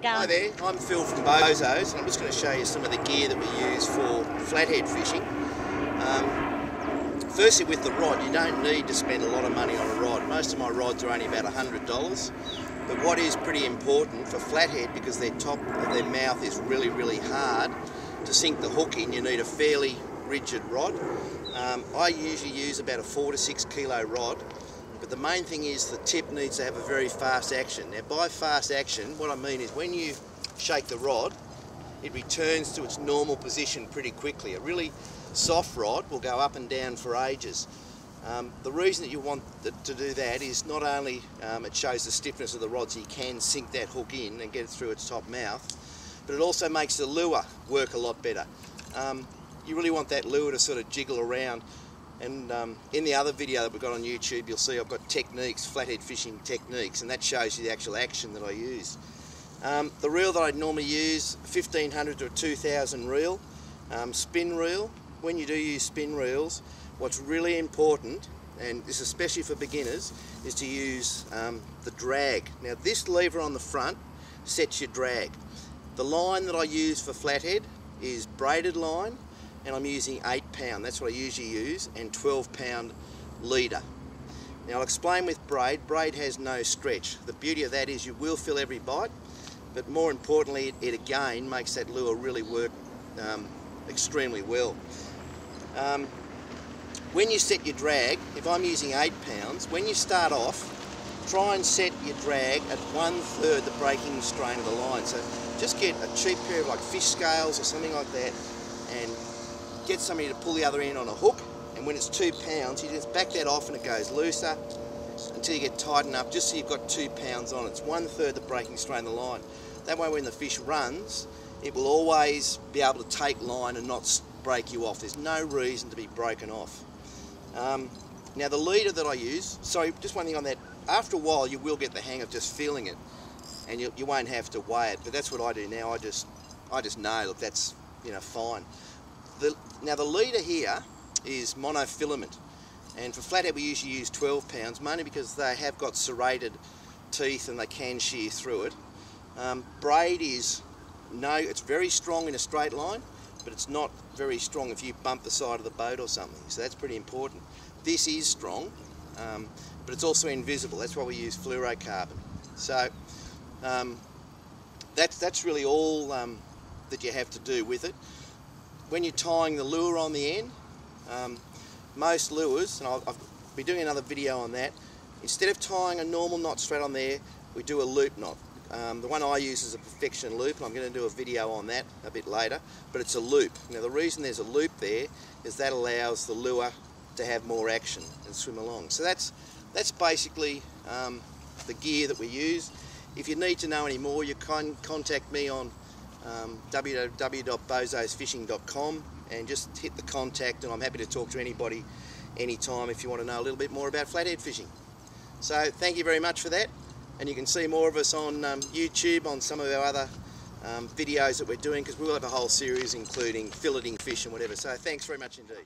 Go. Hi there, I'm Phil from Bozos, and I'm just going to show you some of the gear that we use for flathead fishing. Firstly, with the rod, you don't need to spend a lot of money on a rod. Most of my rods are only about $100, but what is pretty important for flathead, because their top of their mouth is really hard, to sink the hook in you need a fairly rigid rod. I usually use about a 4 to 6 kilo rod, but the main thing is the tip needs to have a very fast action. Now, by fast action, what I mean is when you shake the rod, it returns to its normal position pretty quickly. A really soft rod will go up and down for ages. The reason that you want to do that is not only it shows the stiffness of the rod so you can sink that hook in and get it through its top mouth, but it also makes the lure work a lot better. You really want that lure to sort of jiggle around, and in the other video that we've got on YouTube, you'll see I've got techniques, flathead fishing techniques, and that shows you the actual action that I use. The reel that I normally use, 1500 to a 2000 reel, spin reel. When you do use spin reels, what's really important, and this is especially for beginners, is to use the drag. Now, this lever on the front sets your drag. The line that I use for flathead is braided line, and I'm using 8 pound, that's what I usually use, and 12 pound leader. Now, I'll explain with braid. Braid has no stretch. The beauty of that is you will fill every bite, but more importantly, it again makes that lure really work extremely well. When you set your drag, if I'm using 8 pounds, when you start off, try and set your drag at 1/3 the breaking strain of the line. So just get a cheap pair of like fish scales or something like that, and get somebody to pull the other end on a hook, and when it's 2 pounds, you just back that off and it goes looser until you get tight enough, just so you've got 2 pounds on it. It's 1/3 the breaking strain of the line. That way when the fish runs, it will always be able to take line and not break you off. There's no reason to be broken off. Now, the leader that I use, sorry, just one thing on that, after a while you will get the hang of just feeling it, and you won't have to weigh it, but that's what I do now. I just know, look, that's, you know, fine. Now, the leader here is monofilament, and for flathead we usually use 12 pounds, mainly because they have got serrated teeth and they can shear through it. Braid is, it's very strong in a straight line, but it's not very strong if you bump the side of the boat or something, so that's pretty important. This is strong, but it's also invisible. That's why we use fluorocarbon. So that's really all that you have to do with it. When you're tying the lure on the end, most lures, and I'll be doing another video on that, instead of tying a normal knot straight on there, we do a loop knot. The one I use is a perfection loop, and I'm going to do a video on that a bit later, but it's a loop. Now, the reason there's a loop there is that allows the lure to have more action and swim along. So that's basically the gear that we use. If you need to know any more, you can contact me on www.bozosfishing.com and just hit the contact, and I'm happy to talk to anybody anytime if you want to know a little bit more about flathead fishing. So thank you very much for that, and you can see more of us on YouTube on some of our other videos that we're doing, because we'll have a whole series including filleting fish and whatever. So thanks very much indeed.